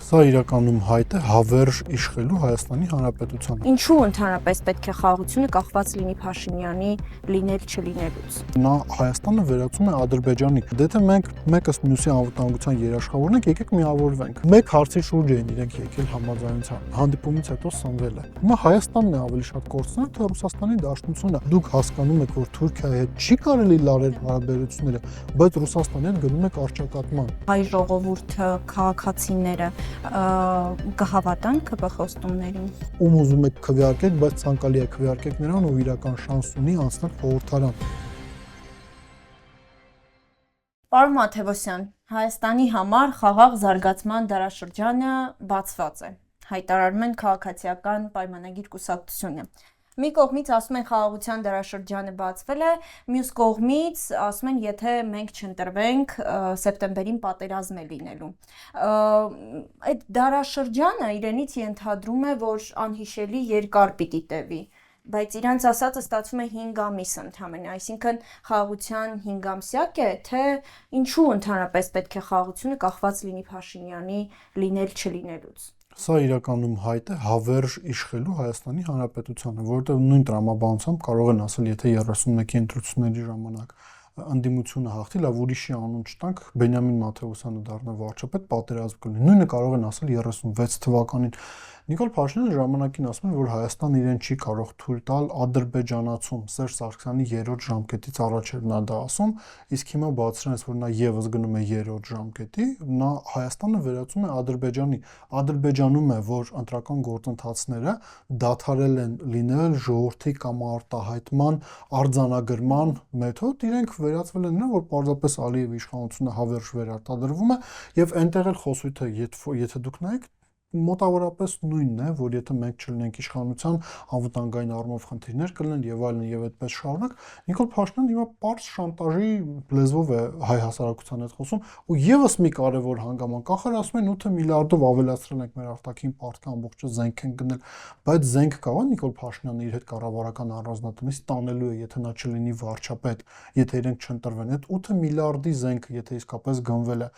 Սա իրականում հայտ է հավերժ իշխելու Հայաստանի Հանրապետությանը։ Ինչու ընդհանրապես պետք է խաղաղությունը կախված լինի Փաշինյանի լինել չլինելուց։ Նա Հայաստանը վերածում է Ադրբեջանի։ Դե թե մենք մեկս մյուսի անվտանգության երաշխավորն ենք, եկեք միավորվենք։ Մեկ հարցի շուրջ են իրենք եկել համաձայնության։ Հանդիպումից հետո սնվել է։ Հիմա Հայաստանն է ավելի շատ կորցնել, թե Ռուսաստանի Դաշնությունը։ Դուք հասկանում եք, որ Թուրքիայի հետ չի կարելի լարել հարաբերությունները, բայց Ռուսաստանի հետ գնում եք առճակատման։ Հայ ժողովուրդը, քաղաքացիները կհավատան ԿՊ խոստումներին։ Ում ուզում եք քվեարկեք, բայց ցանկալի է քվեարկեք նրան, ով իրական շանս ունի անցնել խորհրդարան։ Պարոն Մաթևոսյան, Հայաստանի համար խաղաղ զարգացման դարաշրջանը բացված է։ Հայտարարում են քաղաքացիական պայմանագիր կուսակցությունը։ Մի կողմից ասում են խաղաղության դարաշրջանը բացվել է, մյուս կողմից ասում են եթե մենք չընտրվենք սեպտեմբերին պատերազմ է լինելու։ Այդ դարաշրջանը իրենից ենթադրում է, որ անհիշելի երկար պիտի տևի, բայց իրանց ասածը ստացվում է 5 ամիս ընդամենը, այսինքն խաղաղության 5 ամսյակ է, թե ինչու ընդհանրապես պետք է խաղաղությունը կախված լինի Փաշինյանի լինել չլինելուց։ Սա իրականում հայտ է հավերժ իշխելու Հայաստանի Հանրապետությանը, որովհետև նույն տրամաբանությամբ կարող են ասել, եթե 31-ի ընտրությունների ժամանակ անդիմությունը հաղթի, լավ ուրիշի անուն չտանք, Բենյամին Մաթևոսյանը դառնա վարչապետ, պատերազմ կլինի։ Նույնը կարող են ասել 36 թվականին։ Նիկոլ Փաշինյանը ժամանակին ասում էր, որ Հայաստանը իրեն չի կարող թույլ տալ ադրբեջանացում, Սերժ Սարգսյանի 3-րդ ժամկետից առաջ էր նա դա ասում, իսկ հիմա բացրած որ նա եւս գնում է 3-րդ ժամկետի, նա Հայաստանը վերածում է Ադրբեջանի։ Ադրբեջանում է, որ ընտրական գործընթացները դադարել են լինել ժողովրդի կամ արտահայտման, արձանագրման մեթոդ, իրենք վերածվել են նրան, որ պարզապես Ալիևի իշխանությունը հավերժ վերարտադրվում է եւ այնտեղ էլ խոսույթը, եթե դուք նայեք մոտավորապես նույնն է, որ եթե մենք չլինենք իշխանության, անվտանգային առումով խնդիրներ կլինեն եւ այլն եւ այդպես շարունակ, Նիկոլ Փաշինյանը հիմա պարզ շանտաժի լեզվով է հայ հասարակության հետ խոսում ու եւս մի կարեւոր հանգամանք, ախր ասում են 8 միլիարդով ավելացրել ենք մեր արտաքին պարտքը, ամբողջը զենք են գնել, բայց զենք կա, Նիկոլ Փաշինյանը իր հետ կառավարական առանձնատումից տանելու է, եթե նա չլինի վարչապետ, եթե իրենք չընտրվեն, այդ 8 միլիարդի զենքը, եթե իսկապես գնվել է,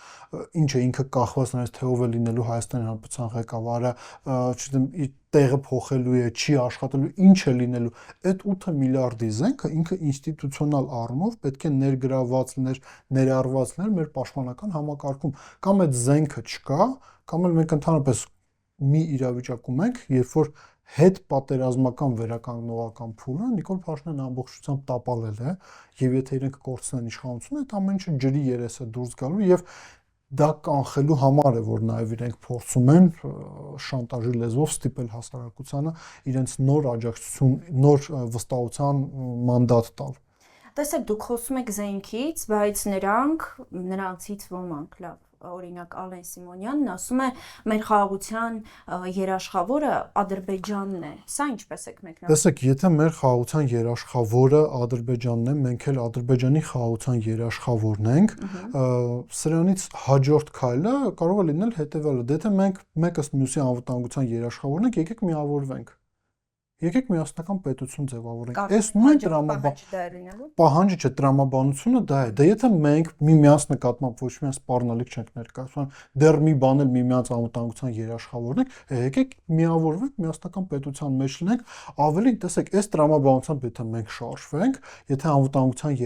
ինչ է ինքը կախված նրանից թե ով է լինելու Հայաստանի Հանրապետության ղեկավարը, չգիտեմ, տեղը փոխելու է, չի աշխատելու, ինչ է լինելու։ Այդ 8 միլիարդի զենքը ինքը ինստիտուցիոնալ առումով պետք է ներգրավված լիներ, ներառված լիներ մեր պաշտպանական համակարգում։ Կամ այդ զենքը չկա, կամ էլ մենք ընդհանրապես մի իրավիճակում ենք, երբ որ հետ պատերազմական վերականգնողական փուլը Նիկոլ Փաշինյանը ամբողջությամբ տապալել է, եւ եթե իրենք կորցնեն իշխանությունը, այդ ամեն ինչը ջրի երես է դուրս գալու եւ դա կանխելու համար է, որ նաև իրենք փորձում են շանտաժի լեզվով ստիպել հասարակությանը իրենց նոր աջակցություն, նոր վստահության մանդատ տալ։ Տեսեք, դուք խոսում եք զենքից, բայց նրանցից ոմանք, լավ, օրինակ Ալեն Սիմոնյանն ասում է, մեր խաղաղության երաշխավորը Ադրբեջանն է։ Սա ինչպես եք մեկնաբանում։ Տեսեք, եթե մեր խաղաղության երաշխավորը Ադրբեջանն է, մենք էլ Ադրբեջանի խաղաղության երաշխավորն ենք, սրանից հաջորդ քայլը կարող է լինել հետևյալը. դե թե մենք մեկս մյուսի անվտանգության երաշխավորն ենք, եկեք միավորվենք։ Եկեք միասնական պետություն ձևավորենք։ Այս նույն պահանջը չէ, տրամաբանությունը դա է։ Դա եթե մենք միմյանց նկատմամբ ոչ միայն սպառնալիք չենք ներկայացնում, դեռ մի բան էլ միմյանց անվտանգության երաշխավորն ենք, եկեք միավորվենք, միասնական պետության մեջ լինենք, ավելին, տեսեք, այս տրամաբանությամբ եթե մենք շարժվենք, եթե անվտանգության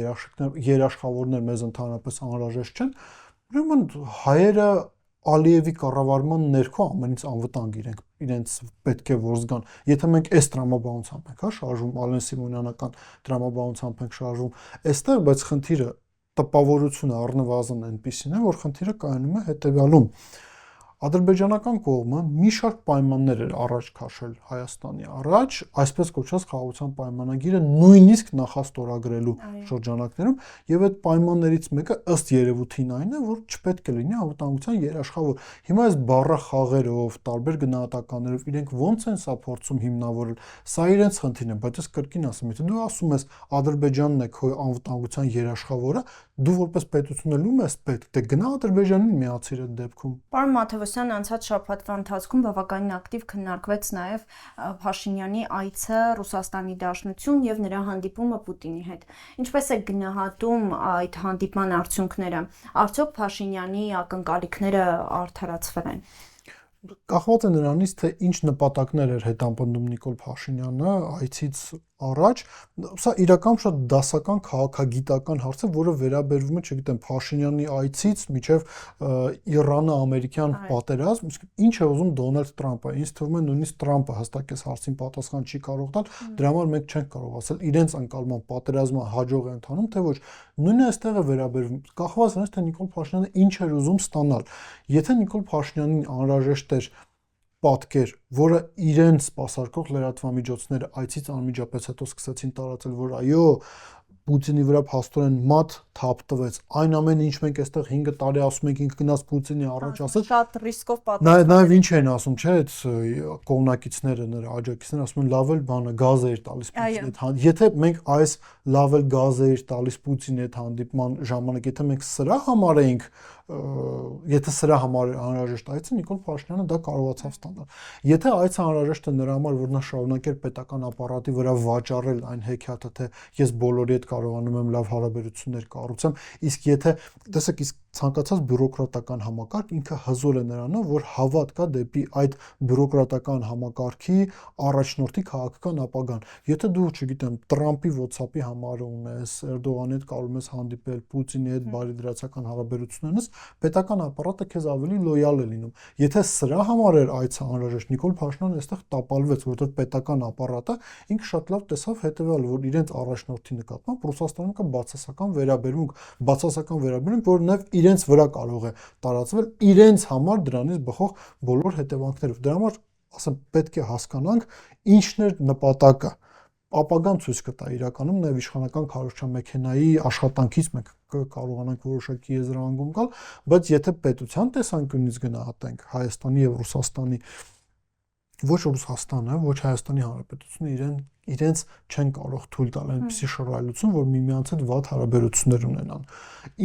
երաշխավորներ մեզ ընդհանրապես անհրաժեշտ չեն, ուրեմն հայերը Ալիևի կառավարման ներքո ամենից անվտանգ իրենց պետք է որ զգան։ Եթե մենք այս տրամաբանությամբ ենք շարժվում, Ալեն Սիմոնյանական տրամաբանությամբ ենք շարժվում, այստեղ բայց խնդիրը տպավորությունը առնվազն այնպիսին է, որ խնդիրը կայանում է հետևյալում։ Ադրբեջանական կողմը մի շարք պայմաններ էր առաջ քաշել Հայաստանի առաջ, այսպես կոչված խաղաղության պայմանագիրը նույնիսկ նախաստորագրելու շրջանակներում, եւ այդ պայմաններից մեկը ըստ երևույթին այն է, որ չպետք է լինի անվտանգության երաշխավոր։ Հիմա այս բառախաղերով, տարբեր գնահատականներով իրենք ոնց են սա փորձում հիմնավորել, սա իրենց խնդիրն է, բայց ես կրկին ասում, եթե դու ասում ես Ադրբեջանն է քո անվտանգության երաշխավորը, դու որպես պետություն ելում ես պետք, դե գնա Ադրբեջանին միացիր այդ դեպքում։ Պարոն Մաթևոսյան, անցած շաբաթվա ընթացքում բավականին ակտիվ քննարկվեց նաև Փաշինյանի այցը Ռուսաստանի Դաշնություն եւ նրա հանդիպումը Պուտինի հետ։ Ինչպես է գնահատում այդ հանդիպման արդյունքները։ Արդյոք Փաշինյանի ակնկալիքները արդարացվել են։ կախված է նրանից, թե ինչ նպատակներ էր հետապնդում Նիկոլ Փաշինյանը այցից առաջ, սա իրական շատ դասական քաղաքագիտական հարց է, որը վերաբերվում է, չգիտեմ, Փաշինյանի այցից մինչև Իրանը-ամերիկյան պատերազմ, իսկ ինչ է ուզում Դոնալդ Թրամփը։ Ինձ թվում է նույնիսկ Թրամփը հստակ այս հարցին պատասխան չի կարող տալ, դրա համար մենք չենք կարող ասել իրենց անկալման պատերազմը հաջող է ընթանում, թե ոչ։ Նույնը այստեղ է վերաբերվում, կախված նրանից, թե Նիկոլ Փաշինյանը ինչ էր ուզում ստանալ։ Եթե Նիկոլ Փաշինյանին անհրաժեշտ էր պատկեր, որը իրենց սպասարկող լրատվամիջոցները այցից անմիջապես հետո սկսեցին տարածել, որ այո, Պուտինի վրա փաստորեն մատ թափ տվեց։ Այն ամենը, ինչ մենք այստեղ 5 տարի ասում ենք, ինքը գնաց Պուտինի առաջ ասել, շատ ռիսկով պատասխան։ Նաև ինչ են ասում, չէ՞, այդ կողմնակիցները, նրա աջակիցները ասում են, լավ էլ բանը գազ էր տալիս Պուտինի հետ։ Եթե մենք այս լավ էլ գազ էր տալիս Պուտինի հետ հանդիպման ժամանակ, եթե մենք սրա համար էինք, եթե սրա համար անհրաժեշտ այցը, Նիկոլ Փաշինյանը դա կարողացավ ստանալ։ Եթե այցը անհրաժեշտ է նրա համար, որ նա շարունակեր պետական ապարատի վրա վաճառել այն հեքիաթը, թե ես բոլորի հետ կարողանում եմ լավ հարաբերություններ կառուցեմ, իսկ եթե տեսեք, իսկ ցանկացած բյուրոկրատական համակարգ ինքը հզոր է նրանով, որ հավատ կա դեպի այդ բյուրոկրատական համակարգի առաջնորդի քաղաքական ապագան։ Եթե դու, չգիտեմ, Տրամփի WhatsApp-ի համարը ունես, Էրդողանի հետ կարող ես հանդիպել, Պուտինի հետ բարիդրացական հարաբերություններ ունես, պետական ապարատը քեզ ավելի լոյալ է լինում։ Եթե սրա համար էր այցը անհրաժեշտ, Նիկոլ Փաշինյանը այստեղ տապալվեց, որովհետև պետական ապարատը ինքը շատ լավ տեսավ հետևյալը, որ իրենց առաջնորդի նկատմամբ Ռուսաստանում կա բացասական վերաբերմունք, որը նաև իրենց վրա կարող է տարածվել իրենց համար դրանից բխող բոլոր հետևանքներով։ Դրա համար, ասեմ, պետք է հասկանանք ինչն էր նպատակը։ Ապագան ցույց կտա իրականում նաև իշխանական քարոզչամեքենայի աշխատանքից մենք կարողանանք որոշակի եզրահանգում գալ, բայց եթե պետության տեսանկյունից գնահատենք Հայաստանի եւ Ռուսաստանի ոչ Ռուսաստանը, ոչ Հայաստանի Հանրապետությունը իրենց չեն կարող թույլ տալ այնպիսի շռայլություն, որ միմյանց հետ վատ հարաբերություններ ունենան։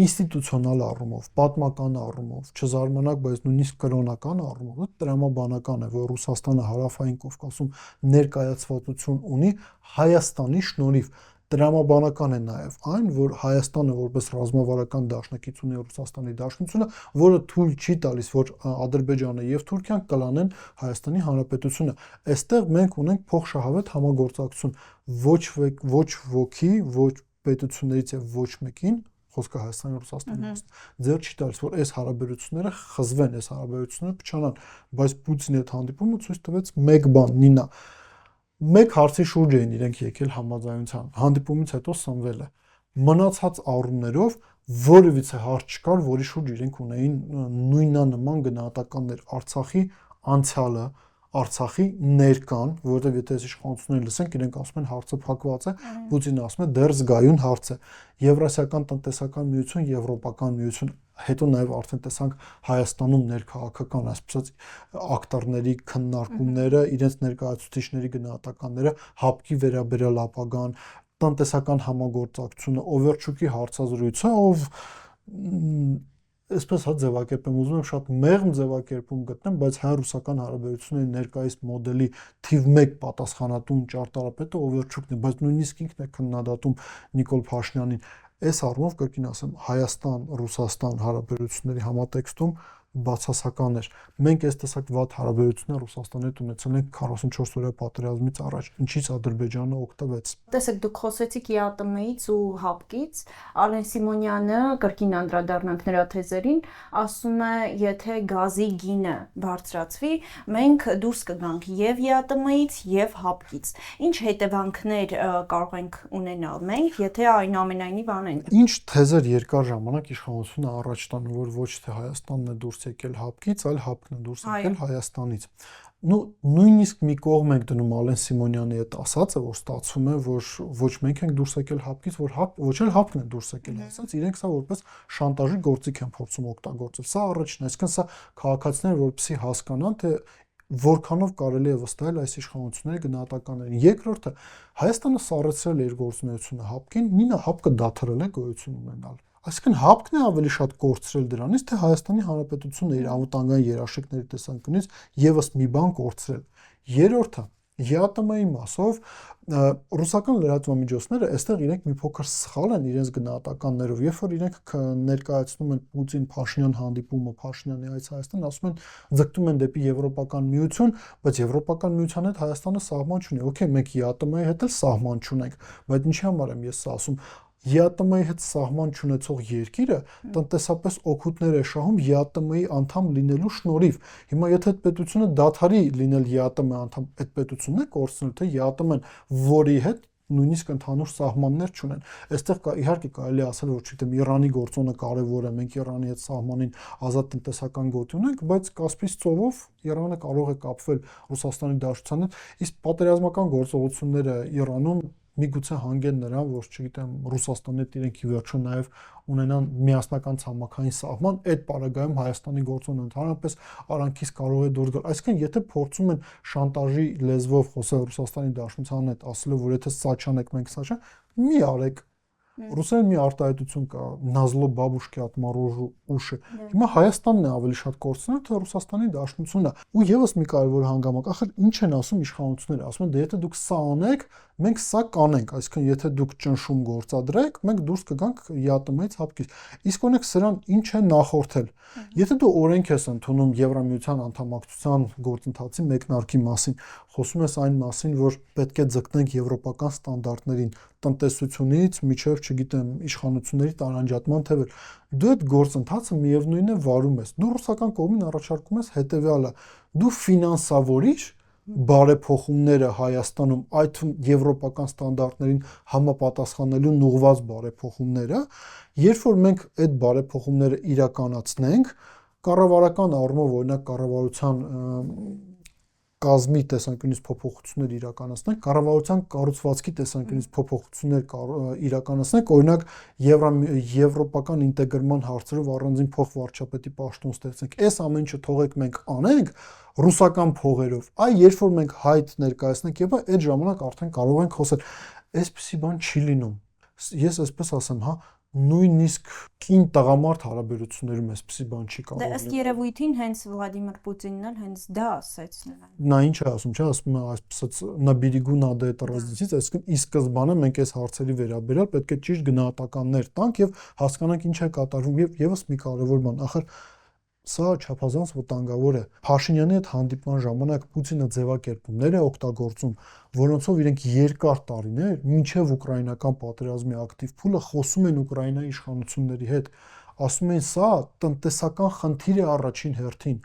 Ինստիտուցիոնալ առումով, պատմական առումով, չզարմանաք, բայց նույնիսկ կրոնական առումով տրամաբանական է, որ Ռուսաստանը Հարավային Կովկասում ներկայացվածություն ունի Հայաստանի շնորհիվ։ Տրամաբանական է նաև այն, որ Հայաստանը որպես ռազմավարական դաշնակից ունի Ռուսաստանի Դաշնությունը, որը թույլ չի տալիս, որ Ադրբեջանը եւ Թուրքիան կլանեն Հայաստանի Հանրապետությունը։ Այստեղ մենք ունենք փոխշահավետ համագործակցություն ոչ ոքի, ոչ պետություններից եւ ոչ մեկին խոսքը Հայաստանի Ռուսաստանի մասին ձեր չի տալիս, որ այս հարաբերությունները խզվեն, այս հարաբերությունները փչանան, բայց Պուտինի հետ հանդիպումը ցույց տվեց մեկ բան՝ Նինա մեկ հարցի շուրջ էին իրենք եկել համաձայնության։ Հանդիպումից հետո սնվել է։ Մնացած առումներով որևիցե հարց չկար, որի շուրջ իրենք ունեին նույնանման գնահատականներ Արցախի անցյալը, Արցախի ներկան, որովհետև եթե այս իշխանությունները լսենք, իրենք ասում են հարցը փակված է, Պուտինը ասում է դեռ զգայուն հարց է։ Եվրասիական տնտեսական միություն, Եվրոպական միություն, հետո նաև արդեն տեսանք Հայաստանում ներքաղաքական, այսպես ակտորների քննարկումները, իրենց ներկայացուցիչների գնահատականները, հապկի վերաբերյալ ապագան, տնտեսական համագործակցությունը, Օվերչուկի հարցազրույցը, ով այսպես հա ձևակերպեմ, ուզում եմ շատ մեղմ ձևակերպում գտնեմ, բայց հայ-ռուսական հարաբերությունների ներկայիս մոդելի թիվ 1 պատասխանատուն ճարտարապետը Օվերչուկն է, բայց նույնիսկ ինքն է քննադատում Նիկոլ Փաշինյանին։ Այս առումով կրկին ասեմ, Հայաստան-Ռուսաստան հարաբերությունների համատեքստում բացասական էր։ Մենք այս տեսակ վատ հարաբերություններ Ռուսաստանի հետ ունեցել ենք 44 օրյա պատերազմից առաջ, ինչից Ադրբեջանը օգտվեց։ Տեսեք, դուք խոսեցիք ԵԱՏՄ-ից ու ՀԱՊԿ-ից, Ալեն Սիմոնյանը, կրկին անդրադառնանք նրա թեզերին, ասում է, եթե գազի գինը բարձրացվի, մենք դուրս կգանք եւ ԵԱՏՄ-ից եւ ՀԱՊԿ-ից։ Ինչ հետևանքներ կարող ենք ունենալ մենք, եթե այնուամենայնիվ անենք։ Ինչ թեզեր երկար ժամանակ իշխանությունը առաջ տանում, որ ոչ թե Հայաստանն է դուրս եկել ՀԱՊԿ-ից, այլ ՀԱՊԿ-ն է դուրս եկել Հայաստանից։ Նույնիսկ մի կողմ ենք դնում Ալեն Սիմոնյանի հետ ասածը, որ ստացվում է, որ ոչ մենք ենք դուրս եկել ՀԱՊԿ-ից, որ ոչ էլ ՀԱՊԿ-ն է դուրս եկել Հայաստանից, իրենք սա որպես շանտաժի գործիք են փորձում օգտագործել։ Սա առաջինն է, այսինքն սա քաղաքացիները որպեսզի հասկանան, թե որքանով կարելի է վստահել այս իշխանությունների գնահատականներին։ Երկրորդը, Հայաստանը սառեցրել է իր գործունեությունը ՀԱՊԿ-ին, նույնը ՀԱՊԿ-ը դադարել է գոյություն ունենալ։ Այսինքն ՀԱՊԿ-ն է ավելի շատ կորցրել դրանից, թե Հայաստանի Հանրապետությունը իր անվտանգային երաշխիքների տեսանկյունից եւս մի բան կորցրել։ Երրորդը, ԵԱՏՄ-ի մասով ռուսական լրատվամիջոցները այստեղ իրենք մի փոքր սխալ են իրենց գնահատականներով, երբ որ իրենք ներկայացնում են Պուտին-Փաշինյան հանդիպումը, Փաշինյանի այց Հայաստան, ասում են ձգտում են դեպի Եվրոպական միություն, բայց Եվրոպական միության հետ Հայաստանը սահման չունի։ Okay, մենք ԵԱՏՄ-ի հետ էլ սահման չունենք, բայց ինչի համար եմ ես սա ասում։ ԵԱՏՄ-ի հետ սահման չունեցող երկիրը տնտեսապես օգուտներ է շահում ԵԱՏՄ-ի անդամ լինելու շնորհիվ։ Հիմա եթե այդ պետությունը դադարի լինել ԵԱՏՄ անդամ, այդ պետությունն է կորցնել, թե ԵԱՏՄ-ն, որի հետ նույնիսկ ընդհանուր սահմաններ չունեն։ Այստեղ կա իհարկե կարելի է ասել, որ չգիտեմ, Իրանի գործոնը կարևոր է, մենք Իրանի հետ սահմանին ազատ տնտեսական գոտի ունենք, բայց Կասպից ծովով Իրանը կարող է կապվել Ռուսաստանի Դաշնության հետ, իսկ պատերազմական գործողությունները Իրանում միգուցե հանգեն նրան, որ չգիտեմ, Ռուսաստանի հետ իրենք ի վերջո նաև ունենան միասնական ցամաքային սահման, այդ պարագայում Հայաստանի գործոնը ընդհանրապես արանքից կարող է դուրս գալ։ Այսինքն, եթե փորձում են շանտաժի լեզվով խոսել Ռուսաստանի Դաշնության հետ, ասելով, որ եթե սա չանեք, մենք սա չանենք, մի արեք։ Ռուսերեն մի արտահայտություն կա, Նազլո բաբուշկի отморожу уши։ Հիմա Հայաստանն է ավելի շատ կորցնել, թե Ռուսաստանի Դաշնությունը։ Ու եւս մի կարևոր հանգամանք, ախր ինչ են ասում իշխանությունները, ասում են, դե եթե դուք սա անեք, մենք սա կանենք, այսինքն եթե դուք ճնշում գործադրեք, մենք դուրս կգանք ԵԱՏՄ-ից հապկից։ Իսկ օրինակ սրան ինչ է նախորդել։ Եթե դու օրենք ես ընդունում Եվրամիության անդամակցության գործընթացի մեկնարկի մասին, խոսում ես այն մասին, որ պետք է ձգտենք եվրոպական ստանդարտներին, տնտեսությունից միջև, չգիտեմ, իշխանությունների տարանջատման թևեր, դու այդ գործընթացը միևնույն է վարում ես։ Դու ռուսական կողմին առաջարկում ես հետևյալը. դու ֆինանսավորիր բարեփոխումները Հայաստանում, այդ թվում եվրոպական ստանդարտներին համապատասխանելուն ուղղված բարեփոխումները, երբ որ մենք այդ բարեփոխումները իրականացնենք, կառավարական առումով, օրինակ կառավարության կազմի տեսանկյունից փոփոխություններ իրականացնենք, կառավարության կառուցվածքի տեսանկյունից փոփոխություններ իրականացնենք, օրինակ եվրոպական ինտեգրման հարցերով առանձին փոխվարչապետի պաշտոն ստեղծենք։ Այս ամեն ինչը թողեք մենք անենք ռուսական փողերով։ Այ երբ որ մենք հայտ ներկայացնենք, եւ այդ ժամանակ արդեն կարող ենք խոսել։ Այսպիսի բան չի լինում։ Ես այսպես ասեմ, հա, նույնիսկ կին տղամարդ հարաբերություններում այսպիսի բան չի կարող լինել։ Դե ըստ երևույթին հենց Վլադիմիր Պուտինն էլ հենց դա ասեց նրան։ Նա ինչ է ասում, չէ՞, ասում է այսպես на берегу надо это разъяснить, այսինքն ի սկզբանե մենք այս հարցերի վերաբերյալ պետք է ճիշտ գնահատականներ տանք եւ հասկանանք ինչ է կատարվում եւ եւս մի կարեւոր բան, ախր սա չափազանց վտանգավոր է։ Փաշինյանի հետ հանդիպման ժամանակ Պուտինը ձևակերպումներ է օգտագործում, որոնցով իրենք երկար տարիներ, մինչև ուկրաինական պատերազմի ակտիվ փուլը խոսում են Ուկրաինայի իշխանությունների հետ, ասում են սա տնտեսական խնդիր է առաջին հերթին,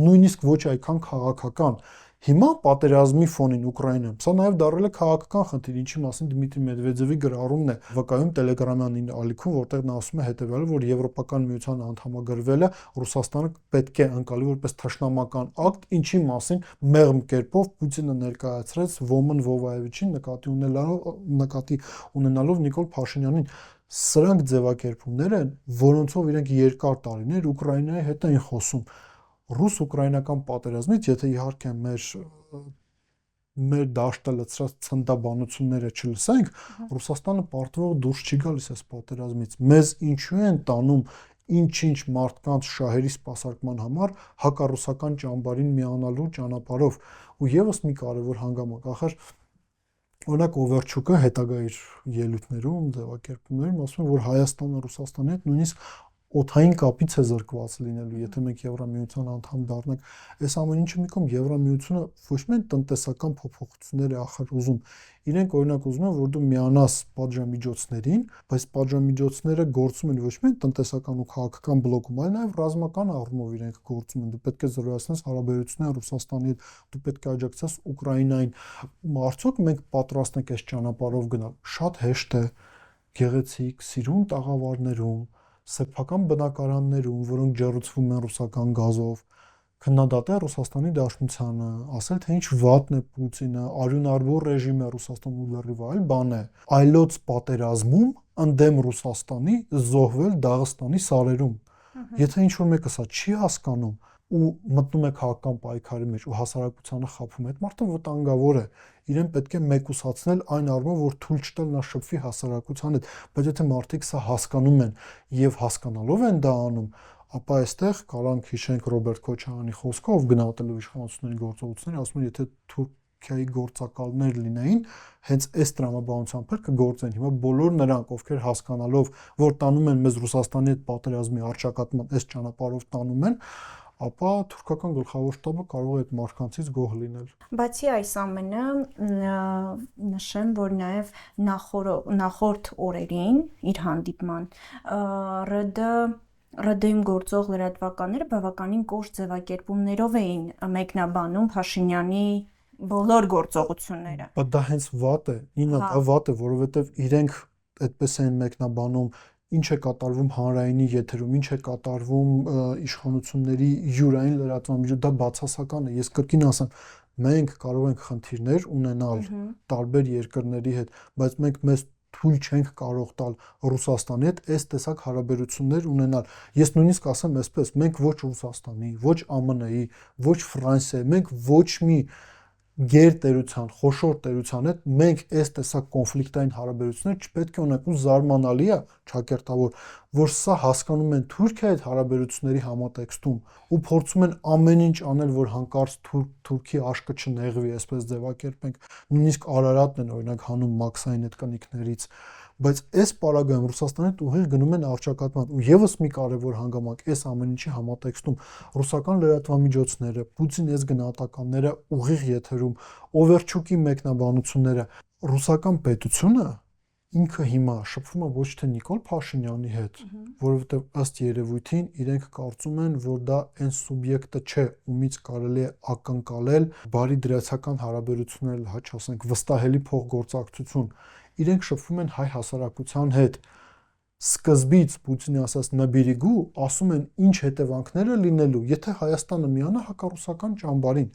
նույնիսկ ոչ այքան քաղաքական։ Հիմա պատերազմի ֆոնին Ուկրաինայում սա նաև դառել է քաղաքական խնդիր, ինչի մասին Դմիտրի Մեդվեդևի գրառումն է վկայում Տելեգրամյան ալիքում, որտեղ նա ասում է հետևյալը, որ Եվրոպական միության անդամագրվելը Ռուսաստանը պետք է անցալի որպես թշնամական ակտ, ինչի մասին մեղմ կերպով Պուտինը ներկայացրեց Ոմն Վովայևիչին նկատի ունենալով Նիկոլ Փաշինյանին։ Սրանք ձևակերպումներ են, որոնցով իրենք երկար տարիներ Ուկրաինայի հետ են խոսում։ Ռուս-ուկրաինական պատերազմից, եթե իհարկե մեր դաշտը լցրած ցնդաբանությունները չլսենք, Ռուսաստանը պարտվող դուրս չի գալիս այս պատերազմից։ Մեզ ինչու են տանում ինչ-ինչ մարդկանց շահերի սպասարկման համար հակառուսական ճամբարին միանալու ճանապարհով։ Ու եւս մի կարևոր հանգամանք, ախր օրինակ Օվերչուկը հետագա իր ելույթներում, ձևակերպումներում ասում է, որ Հայաստանը Ռուսաստանի հետ նույնիսկ օդային կապից է զրկված լինելու, եթե մենք Եվրամիության անդամ դառնանք։ Այս ամեն ինչը մի կողմ Եվրամիությունը ոչ միայն տնտեսական փոփոխություններ է ախր ուզում, իրենք օրինակ ուզում են, որ դու միանաս պատժամիջոցներին, բայց պատժամիջոցները գործում են ոչ միայն տնտեսական ու քաղաքական բլոկում, այլ նաև ռազմական առումով իրենք գործում են։ Դու պետք է զորացնես հարաբերությունները Ռուսաստանի հետ, դու պետք է աջակցես Ուկրաինային։ Արդյոք մենք պատրաստ ենք այս ճանապարհով գնալ։ Շատ հեշտ է, գեղեցիկ, սիրուն տաղավարներում, սեփական բնակարաններում, որոնք ջեռուցվում են ռուսական գազով, քննադատել Ռուսաստանի Դաշնությանը, ասել թե ինչ վատն է Պուտինը, արյունարբոր ռեժիմ է Ռուսաստանում լրիվ այլ բան է։ Այլոց պատերազմում ընդդեմ Ռուսաստանի զոհվել Դաղստանի սարերում։ Եթե ինչ որ մեկը սա չի հասկանում ու մտնում է քաղաքական պայքարի մեջ ու հասարակությանը խափում, այդ մարդը վտանգավոր է։ Իրեն պետք է մեկուսացնել այն առումով, որ թույլ չտալ նա շփվի հասարակության հետ, բայց եթե մարդիկ սա հասկանում են եւ հասկանալով են դա անում, ապա այստեղ կարանք հիշենք Ռոբերտ Քոչարյանի խոսքը, ով գնահատելով իշխանությունների գործողությունները, ասում է, եթե Թուրքիայի գործակալներ լինեին, հենց այս տրամաբանությամբ էլ կգործեն։ Հիմա բոլոր նրանք, ովքեր հասկանալով, որ տանում են մեզ Ռուսաստանի հետ պատերազմի առճակատման այս ճանապարհով տանում են, ապա թուրքական գլխավոր շտաբը կարող է այդ մարդկանցից գոհ լինել։ Բացի այս ամենը, նշեմ, որ նաև նախորդ օրերին իր հանդիպման ՌԴ-ում գործող լրատվականները բավականին կոշտ ձևակերպումներով էին մեկնաբանում Փաշինյանի բոլոր գործողությունները։ Բայց դա հենց վատ է, ինա դա վատ է, որովհետև իրենք այդպես են մեկնաբանում, ինչ է կատարվում հանրայինի եթերում, ինչ է կատարվում իշխանությունների յուրային լրատվամիջոցներում, դա բացասական է։ Ես կրկին ասեմ, մենք կարող ենք խնդիրներ ունենալ տարբեր երկրների հետ, բայց մենք մեզ թույլ չենք կարող տալ Ռուսաստանի հետ այս տեսակ հարաբերություններ ունենալ։ Ես նույնիսկ ասեմ այսպես, մենք ոչ Ռուսաստանի, ոչ ԱՄՆ-ի, ոչ Ֆրանսիայի, մենք ոչ մի գերտերության, խոշոր տերության հետ մենք այս տեսակ կոնֆլիկտային հարաբերություններ չպետք է ունենանք, ու զարմանալի է, ճակերտավոր, որ սա հասկանում են Թուրքիայի հետ հարաբերությունների համատեքստում ու փորձում են ամեն ինչ անել, որ հանկարծ Թուրքի աշկը չնեղվի, այսպես ձևակերպենք, նույնիսկ Արարատն են օրինակ հանում Մաքսային այդ կնիկներից, բայց այս պարագայում Ռուսաստանի հետ ուղիղ գնում են առճակատման, ու եւս մի կարևոր հանգամանք այս ամեն ինչի համատեքստում ռուսական լրատվամիջոցները, Պուտինի այս գնահատականները ուղիղ եթերում, Օվերչուկի մեկնաբանությունները, ռուսական պետությունը ինքը հիմա շփվում է ոչ թե Նիկոլ Փաշինյանի հետ, որովհետև ըստ երևույթին իրենք կարծում են, որ դա այն սուբյեկտը չէ, ումից կարելի է ակնկալել բարի դրացական հարաբերություններ, հաճ ասենք վստահելի փոխգործակցություն, իրենք շփվում են հայ հասարակության հետ։ Սկզբից Պուտինի ասած նաբիրիգու ասում են ինչ հետևանքներ է լինելու, եթե Հայաստանը միանա հակառուսական ճամբարին,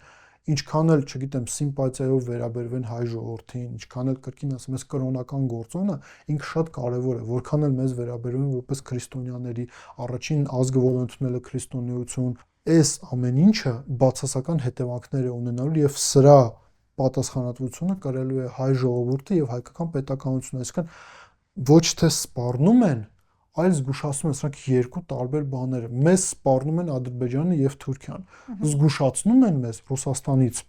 ինչքան էլ, չգիտեմ, սիմպաթիայով վերաբերվեն հայ ժողովրդին, ինչքան էլ կրկին ասեմ, այս կրոնական գործոնը ինքը շատ կարևոր է, որքան էլ մեզ վերաբերվում որպես քրիստոնյաների, առաջին ազգը, որ ընդունել է քրիստոնեություն, այս ամեն ինչը բացասական հետևանքներ է ունենալու եւ սրա պատասխանատվությունը կրելու է հայ ժողովուրդը եւ հայկական պետականությունը, այսինքն ոչ թե սպառնում են, այլ զգուշացնում են, սրանք երկու տարբեր բաներ են։ Մեզ սպառնում են Ադրբեջանը եւ Թուրքիան, զգուշացնում են մեզ Ռուսաստանից։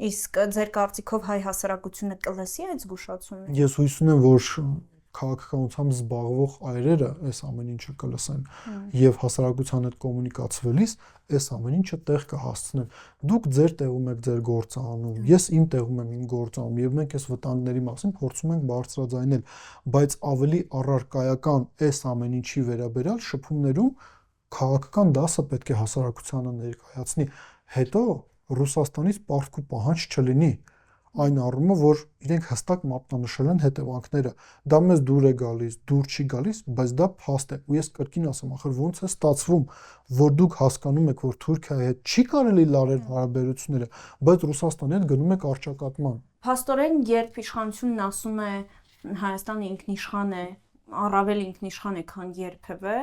Իսկ ձեր կարծիքով հայ հասարակությունը կլսի այդ զգուշացումները։ Ես հույս ունեմ, որ քաղաքականությամբ զբաղվող այրերը այս ամեն ինչը կլսեն եւ հասարակության հետ կոմունիկացվելիս այս ամեն ինչը տեղ կհասցնեն։ Դուք ձեր տեղում եք ձեր գործը անում, ես իմ տեղում եմ իմ գործը անում եւ մենք այս վտանգների մասին փորձում ենք բարձրաձայնել, բայց ավելի առարկայական այս ամեն ինչի վերաբերյալ շփումներում քաղաքական դասը պետք է հասարակությանը ներկայացնի, հետո Ռուսաստանից պարտք ու պահանջ չլինի այն առումով, որ իրենք հստակ մատնանշել են հետևանքները, դա մեզ դուր է գալիս, դուր չի գալիս, բայց դա փաստ է, ու ես կրկին ասեմ, ախր ոնց է ստացվում, որ դուք հասկանում եք, որ Թուրքիայի հետ չի կարելի լարել հարաբերությունները, բայց Ռուսաստանի հետ գնում եք առճակատման։ Փաստորեն, երբ իշխանությունն ասում է Հայաստանը ինքնիշխան է, առավել ինքնիշխան է, քան երբևէ,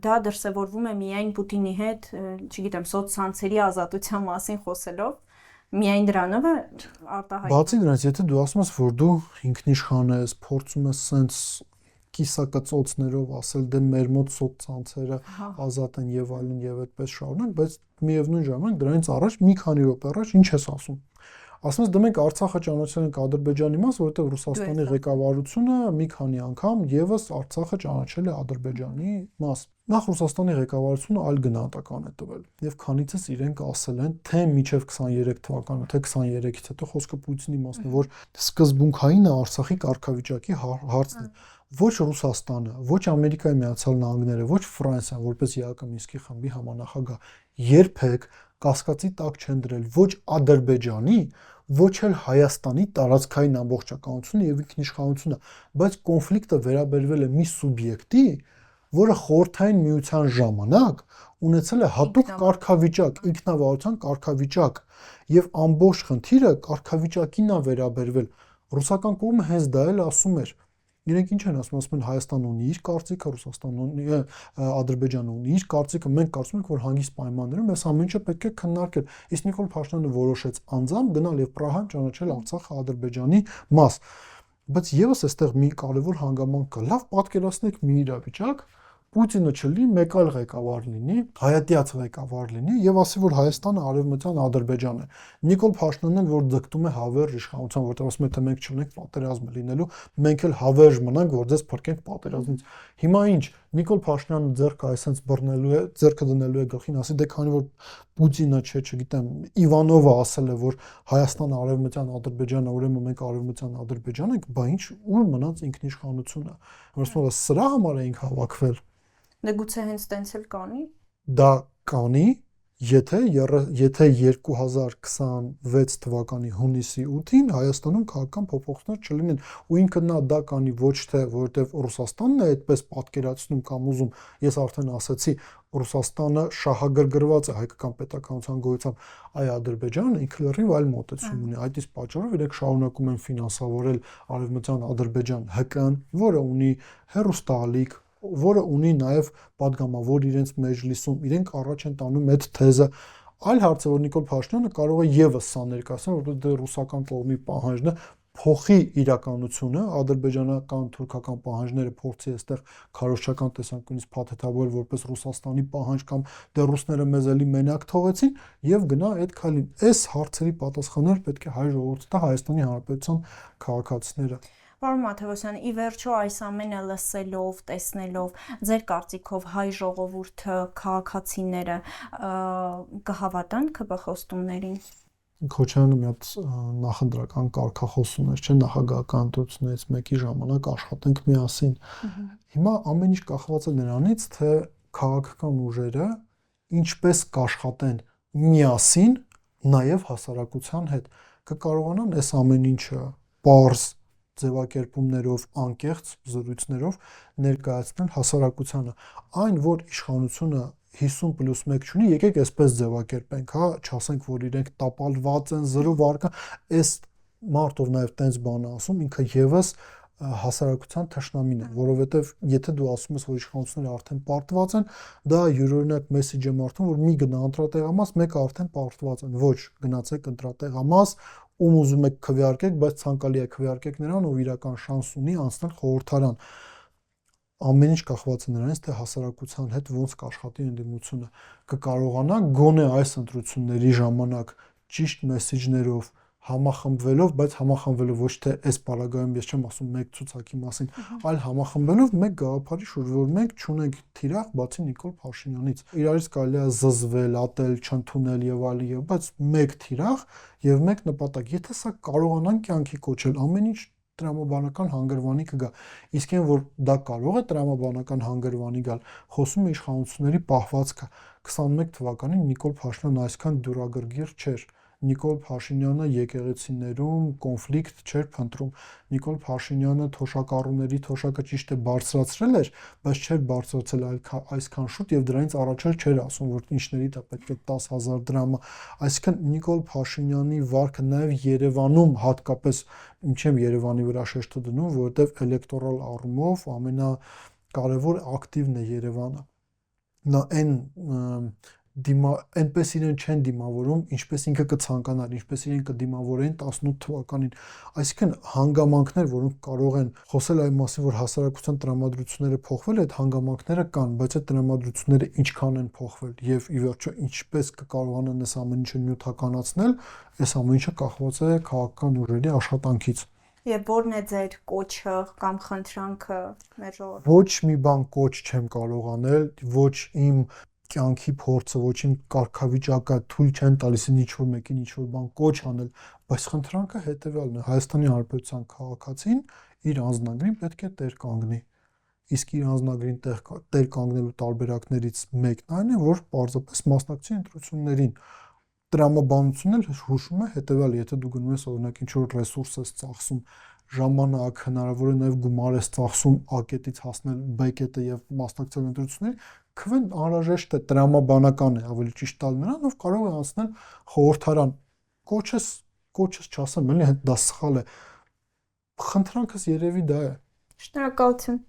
դա դրսևորվում է միայն Պուտինի հետ, չգիտեմ, սոցցանցերի ազատության մասին խոսելով, միայն դրանով է արտահայտվում։ Բացի դրանից, եթե դու ասում ես, որ դու ինքնիշխան ես, փորձում ես սենց կիսակծոցներով ասել, դե մեր մոտ սոցցանցերը ազատ են եւ այլն եւ այդպես շարունակ, բայց միևնույն ժամանակ դրանից առաջ մի քանի րոպե առաջ ինչ ես ասում։ Ասում ես, դե մենք Արցախը ճանաչել ենք Ադրբեջանի մաս, որովհետեւ Ռուսաստանի ղեկավարությունը մի քանի անգամ եւս Արցախը ճանաչել է Ադրբեջանի մաս։ Նախ Ռուսաստանի ղեկավարությունը այլ գնահատական է տվել եւ քանիցս իրենք ասել են թե մինչեւ 23 թվականը, թե 23-ից հետո խոսքը Պուտինի մասն է, որ սկզբունքային է Արցախի կարգավիճակի հարցն է։ Ոչ Ռուսաստանը, ոչ Ամերիկայի Միացյալ Նահանգները, ոչ Ֆրանսիան, որպես ԵԱԿ Մինսկի խմբի համանախագահ, երբեք կասկածի տակ չեն դրել ոչ Ադրբեջանի, ոչ էլ Հայաստանի տարածքային ամբողջականությունը եւ ինքնիշխանությունը, բայց կոնֆլիկտը վերաբերվել է մի սուբյեկտի, որը խորհրդային միության ժամանակ ունեցել է հատուկ կարգավիճակ, ինքնավարության կարգավիճակ եւ ամբողջ խնդիրը կարգավիճակին է վերաբերվել։ Ռուսական կողմը հենց դա էլ ասում էր։ Իրենք ինչ են ասում են Հայաստանը ունի իր կարծիքը, Ռուսաստանը ունի, Ադրբեջանը ունի իր կարծիքը, մենք կարծում ենք, որ հանգիստ պայմաններում այս ամեն ինչը պետք է քննարկել։ Իսկ Նիկոլ Փաշինյանը որոշեց անձամբ գնալ եւ Պրահան ճանաչել Արցախը Ադրբեջանի մաս։ Բայց եւս այստեղ մի կարևոր հանգամանք կա։ Լավ պատկերացնեք մի իրավիճակ, Պուտինը չլինի, մեկ այլ ղեկավար լինի, հայատյաց ղեկավար լինի եւ ասի, որ Հայաստանը արևմտյան Ադրբեջանն է։ Նիկոլ Փաշինյանն էլ որ ձգտում է հավերժ իշխանության, որտեղ ասում է թե մենք չունենք պատերազմ լինելու, մենք էլ հավերժ մնանք, որ ձեզ փրկենք պատերազմից։ Հիմա ինչ, Նիկոլ Փաշինյանը ձեռքը այսպես բռնելու է, ձեռքը դնելու է գլխին, ասի դե քանի որ Պուտինը չէ, չգիտեմ, Իվանովը ասել է, որ Հայաստանը արևմտյան Ադրբեջանն է, ուրեմն մենք արևմտյան Ադրբեջան ենք, բա ինչ ուր մնաց ինքնիշխանությունը։ Որովհետեւ սրա համար էինք հավաքվել։ Դե գուցե հենց տենց էլ կանի։ Դա կանի, եթե 2026 թվականի հունիսի 8-ին Հայաստանում քաղաքական փոփոխություններ չլինեն, ու ինքը նա դա կանի ոչ թե որովհետև Ռուսաստանն է այդպես պատկերացնում կամ ուզում, ես արդեն ասացի, Ռուսաստանը շահագրգռված է հայկական պետականության գոյությամբ, այ Ադրբեջանը ինքը լրիվ այլ մոտեցում ունի, այդ իսկ պատճառով իրենք շարունակում են ֆինանսավորել արևմտյան Ադրբեջան ՀԿ-ն, որը ունի հեռուստաալիք, որը ունի նաև падգամավոր իրենց մեջլիսում, իրենք առաջ են տանում այդ թեզը։ Այլ հարցը, որ Նիկոլ Փաշինյանը կարող է եւս սա ներկայացնել, որովհետեւ դե ռուսական կողմի պահանջն է փոխի իրականությունը, ադրբեջանական թուրքական պահանջները փորձի այստեղ քարոզչական տեսանկյունից փաթեթավորել որպես Ռուսաստանի պահանջ կամ դե ռուսները մեզ էլի մենակ թողեցին եւ գնա այդ քայլին։ Այս հարցերի պատասխաններ պետք է հայ ժողովուրդը տա Հայաստանի Հանրապետության քաղաքացիները։ Պարոն Մաթևոսյան, ի վերջո այս ամենը լսելով, տեսնելով, ձեր կարծիքով հայ ժողովուրդը, քաղաքացիները կհավատան ԿՊԽ-ստումներին։ Քոչարյանը մի հատ նախընտրական կարգախոս ուներ, չէ՞, նախագահական ընտրություններից մեկի ժամանակ աշխատենք միասին։ Հիմա ամեն ինչ կախված է նրանից, թե քաղաքական ուժերը ինչպես կաշխատեն միասին, նաև հասարակության հետ, կկարողանան այս ամեն ինչը պարզ ձևակերպումներով, անկեղծ զրույցներով ներկայացնել հասարակությանը։ Այն, որ իշխանությունը 50+1 չունի, եկեք այսպես ձևակերպենք, հա, չասենք, որ իրենք տապալված են, զրով արկա, այս մարդով նաև տենց բան ասում, ինքը եւս հասարակության թշնամին է, որովհետև եթե դու ասում ես, որ իշխանությունները արդեն պարտված են, դա յուրօրինակ մեսեջ է մարդուն, որ մի գնա ընտրատեղամաս, մեկը արդեն պարտված են, ոչ, գնացեք ընտրատեղամաս, ում ուզում եք քվեարկեք, բայց ցանկալի է քվեարկեք նրան, ով իրական շանս ունի անցնել խորհրդարան։ Ամեն ինչ կախված է նրանից, թե հասարակության հետ ոնց կաշխատի ընդդիմությունը, կկարողանա գոնե այս ընտրությունների ժամանակ ճիշտ մեսեջներով համախմբվելով, բայց համախմբվելով ոչ թե այս պարագայում ես չեմ ասում մեկ ցուցակի մասին, այլ համախմբվելով մեկ գաղափարի շուրջ, որ մենք չունենք թիրախ բացի Նիկոլ Փաշինյանից։ Իրարից կարելի է զզվել, ատել, չընդունել եւ այլն, բայց մեկ թիրախ եւ մեկ նպատակ։ Եթե սա կարողանան կյանքի կոչել, ամեն ինչ տրամաբանական հանգրվանի կգա։ Իսկ այն որ դա կարող է տրամաբանական հանգրվանի գալ, խոսում է իշխանությունների պահվածքը։ 21 թվականին Նիկոլ Փաշինյանն այսքան դյուրագրգիռ չէր։ Նիկոլ Փաշինյանը եկեղեցիներում կոնֆլիկտ չէր փնտրում։ Նիկոլ Փաշինյանը թոշակառուների թոշակը ճիշտ է բարձրացրել էր, բայց չէր բարձրացել այսքան շուտ եւ դրանից առաջ չէր ասում, որ ինչների դա պետք է 10,000 դրամը։ Այսինքն Նիկոլ Փաշինյանի վարկը նաեւ Երևանում հատկապես ինչեմ Երևանի վրա շեշտը դնում, որովհետեւ էլեկտորալ առումով ամենակարևոր ակտիվն է Երևանը։ Նա այնպես իրեն չեն դիմավորում, ինչպես ինքը կցանկանար, ինչպես իրեն կդիմավորեն 18 թվականին։ Այսինքն հանգամանքներ, որոնք կարող են խոսել այն մասին, որ հասարակության տրամադրությունները փոխվել, այդ հանգամանքները կան, բայց այդ տրամադրությունները ինչքան են փոխվել եւ ի վերջո ինչպես կկարողանան այս ամեն ինչը նյութականացնել, այս ամեն ինչը կախված է քաղաքական ուժերի աշխատանքից։ Եվ որն է ձեր կոչը կամ խնդրանքը մեր ժողովրդին։ Ոչ մի բան կոչ չեմ կարող անել, ոչ իմ կյանքի փորձը, ոչ իմ կարգավիճակը թույլ չեն տալիս ինչ-որ մեկին ինչ-որ բան կոչ անել, բայց խնդրանքը հետեւյալն է. Հայաստանի Հանրապետության քաղաքացին իր անձնագրին պետք է տեր կանգնի։ Իսկ իր անձնագրին տեր կանգնելու տարբերակներից մեկն այն է, որ պարզապես մասնակցի ընտրություններին։ Տրամաբանությունն էլ հուշում է հետեւյալը, եթե դու գնում ես օրինակ ինչ-որ ռեսուրս ես ծախսում, ժամանակ, հնարավոր է նաև գումար ես ծախսում A-կետից հասնել B-կետը եւ մասնակցել ընտրություններին, քվեն անհրաժեշտ է տրամաբանական է, ավելի ճիշտ տալ նրան, ով կարող է անցնել խորհրդարան։ Կոչս չասեմ, էլի դա սխալ է։ Խնդրանքս երևի դա է։ Շնորհակալություն։